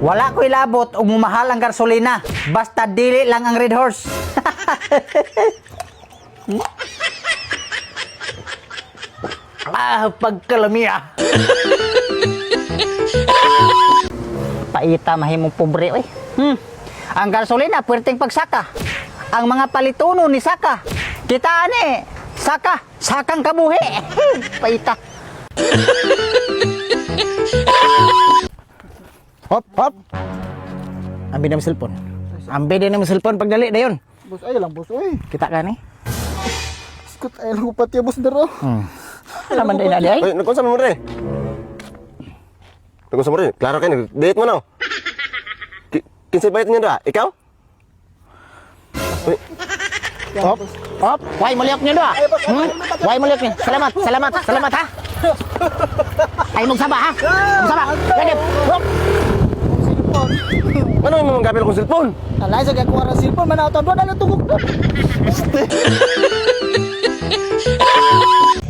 Wala ko ilabot o mumahal ang gasolina. Basta dili lang ang Red Horse. Pagkalamiya. Paita mahimong pobre, oy. Ang gasolina, puwerteng pagsaka. Ang mga palituno ni Saka. Kita ani, Saka, sakang kabuhi. Paita. Hop, hop. Ambil na cellphone. Ambil dia na cellphone pagdali dayon. Bos ay lang bos oy. Kita ka ni. Skut ay lang upati bos dero. Naman din ali ay. Ay, nagkunsa mo rin. Nagkunsa mo rin. Klaro kayo, date mo no? Kinsay bayad niya da? Ikaw? Uy, Hop, hop. Why mo liok niyo do? Why mo liok niyo? Salamat, salamat, salamat ha. Ay magsaba ha. Magsaba. Ganyan. Hop. ano yung mga gamit akong cellphone? Alay sa gakuha ra cellphone man auto do na tugog do.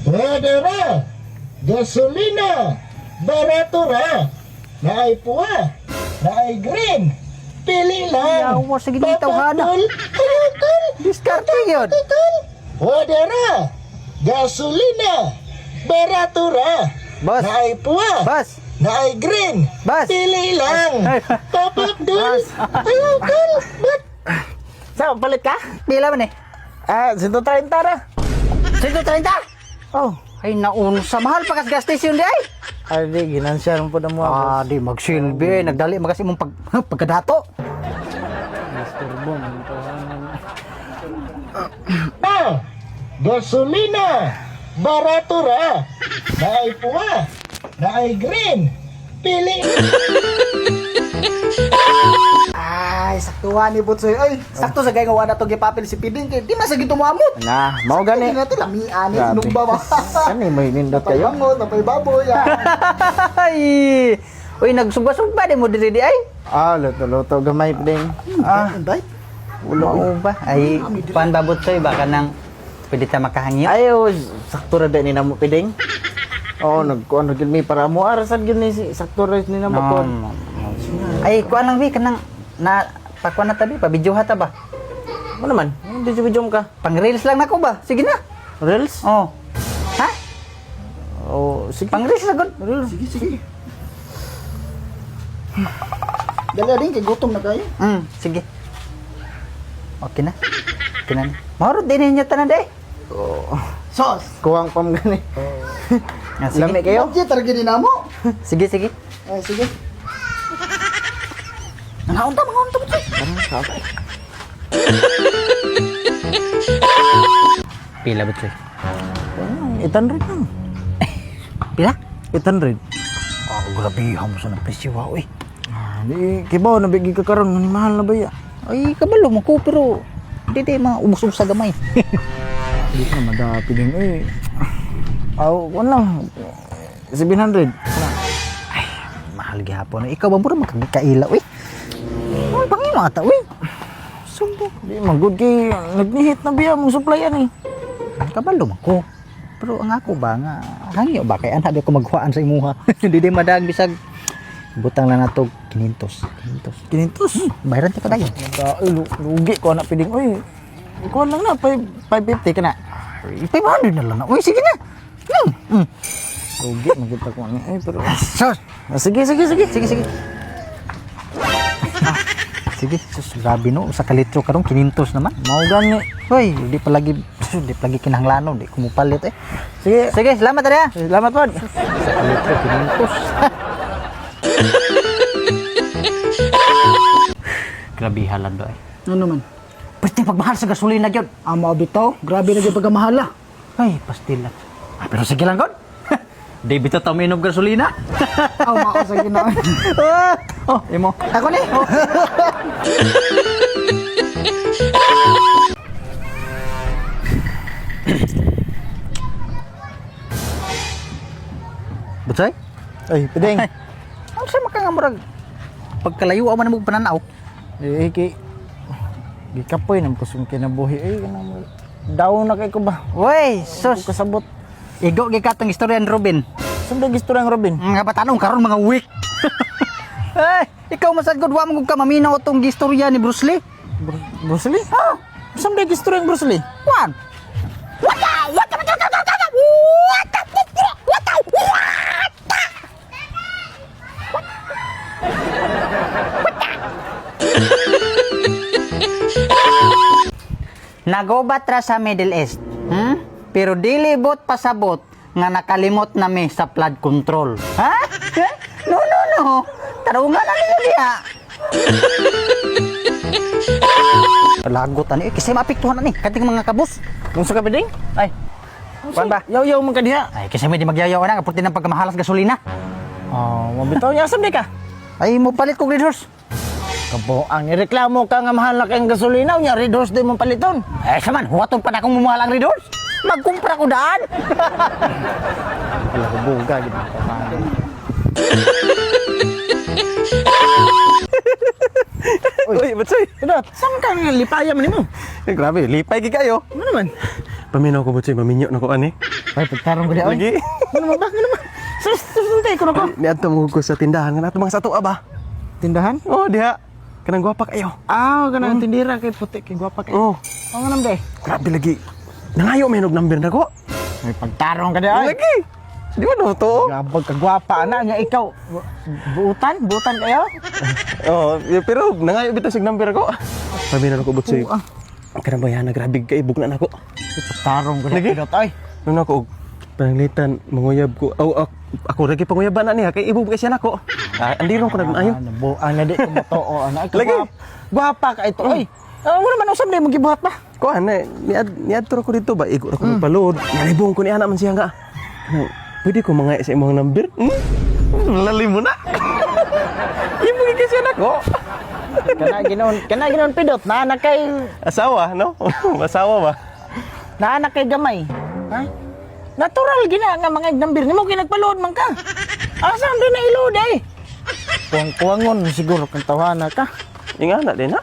Pwede ra. Gasolina. Barato ra. Naay puwa. Naay green. Pili lang. Yawa, sige na itawhana. Tol. Diskarte yun. Pwede ra. Gasolina. Barato ra. Boss. Naay puwa. Bas. Naay green. Bas. Pili lang. Papak dol. Ayaw tol. Ba't? Sa palit ka? Pila man eh. 130 ra. 130? Oh, ay naun sa mahal pa kas gas station di ay. Ay di ginansya ron po na mo. Di magsilbi, nagdali magasi mong pagkadato. Gasolina. Barato ra. Naay puwa. Naay green. Pili. Ay saktuhan ni botsoy ay. Sakto sa gay nga wala to gipapil si Piding kay di masagi tumamot. Na, mao gani. Nato lamian ni Grabe. sinumba ba. Kani may nindot kayo. Payangot, napay baboy. Ay. Uy, nagsugba-sugba di mo diri di ay. Luto-luto gamay ding. Anday. Ulo ba? Ay, pan babot soy baka nang pwede ta makahangyo. Ayo, sakto ra din namo piding. Oh, nagkuan gyud mi para mo arasan gyud ni si sakto ra ni namo kon. Ay, kuan lang bi kanang na pakuan na tabi pa video hata ba? Mo naman, video ka. Pang reels lang nako ba? Sige na. Reels? Oh. Ha? Oh, sige. Pang reels na gud. Sige sige. Dali din kay gutom na kayo. Sige. Okay na. Okay na. Mahurot din ninyo tanan day. Sos. Kuwang pam gani. Sige. Lami kayo? Budget ra gid namo. Sige, sige. Ay sige. Mga unta. Pila ba, Choy? 800 lang. Pila? 800. Grabe mo sa presyo wow eh. Di kibaw nabigi ka karon ni mahal na ba ya? Ay, kabalo mo ko pero di mga ubos-ubos sa gamay. Di na madapi din eh. Aw, wala. 700. Ay, mahal gihapon. Ikaw ba mura makagkailaw eh? Ano pang imo ata eh? Sumbo. Di magud kay nagnihit na biya mong supplyan eh. Kabalo man ko. Pero ang ako ba nga hangyo ba kay anha di ko maghuaan sa imuha. Di madag bisag butang lang nato 500. 500. Bayaran ti padayon. Lugi ko na piding. Uy, ikaw lang na 550 ka na. 500 na lang na. Uy, sige na. Lugi magkita ko ni. Ay pero Sos. sige. Sige. Sige, sus, grabe no. Sa kalitro karon 500 naman. Mau gani. Hoy, di pa lagi kinahanglanon, di kumupalit eh. Sige. Sige, salamat Ria. Salamat pod. Sa kalitro 500. Grabe halan do eh. Ano man? Pwede pagmahal sa gasolina gyud. Amo bitaw, grabe na gyud pagamahala. Ay, pastila. Pero sige lang god. Di bitaw ta minom gasolina. Aw maka sa ginaon. Oh, imo. Ako ni. Oh. Butsay? Ay, piding. Ano sa makangamurag? Pagkalayo man mo pananaw. Eh, gikapoy nang kusong kinabuhi. Eh, kanang daw na kay ko ba? Wey, Sus. sus. Kasabot. Igo gikatong istorya ni Robin. Saan ba gusto ng Robin? Mga batanong karon mga week. ikaw masagod wa mo ka maminaw tong gistorya ni Bruce Lee. Bruce Lee? Ah, saan ba gusto rin Bruce Lee? Wan. Nagobat ra sa Middle East. Pero dili bot pasabot nga nakalimot na mi sa flood control. Ha? No. Tarungan na niyo diha. Lagot ani kasi maapektuhan ani kating mga kabus. Kung sa kapiding? Ay. Kuan ba? Yaw-yaw man ka diha. Ay kasi may di magyayaw na kapurti ng pagkamahalas gasolina. Oh, mabitaw niya. Saan di ka? Ay mo palit kog Red Horse. Kabo, ang ireklamo ka nga mahal na kayong gasolina, unya Red Horse din mong paliton. Eh saman, huwaton pa na akong mumahal ang Red Horse. Magkumpra ko daan. Wala ko buga, di ba? Uy, Butsoy. Kudot, saan ka nga lipaya man mo? Eh, grabe, lipay gi kayo. Ano naman? Paminaw ko, Butsoy, maminyo na ko ani. Ay, pagkarong ko di, oy. Lagi. Ano naman ba? Ano naman? Susunod ko na ko. Niadto mo ko sa tindahan nga nato mga sato ba? Tindahan? Oh, diha. Kanang gwapa kayo. Ah, ganang tindira kay puti, kay gwapa kay. Oh, Oo nga naman, grabe lagi. Nangayo may number na ko. May pagtarong ka di, oy. Lagi. Di ba no to? Gabag ka gwapa na niya ikaw. Buutan kayo? Oh, pero nangayo bitaw sig number ko. Paminaw ko, Butsoy. Oo, ah. Kanang bayan na grabe kay bugna nako. Pagtarong ka di, Lagi? kudot, oy. Nung ako, pananglitan, manguyab ko. Ako lagi panguyaban na niya, kay ibog kay siya nako. Andiron ko nagmaayo. Ang na di ko matoo. Lagi. Gwapa ka ito, oy. Ano naman usab di mo gibuhat ba? Kuan na, niadto ko dito ba? Igo ra ko magpalood. Nalibong ko ni ana man siya nga. Ano, pwede ko mga sa imong number? Lalim mo na. Ibog kay siya nako. Kana ginoon pidot na anak kay Asawa, no? Asawa ba? kay gamay. Ha? Natural gina nga mga ignambir nimo ginagpalood man ka. Asa din na iload ay. Kuwang-kuwangon siguro kung tawana ka. Ingana din ha?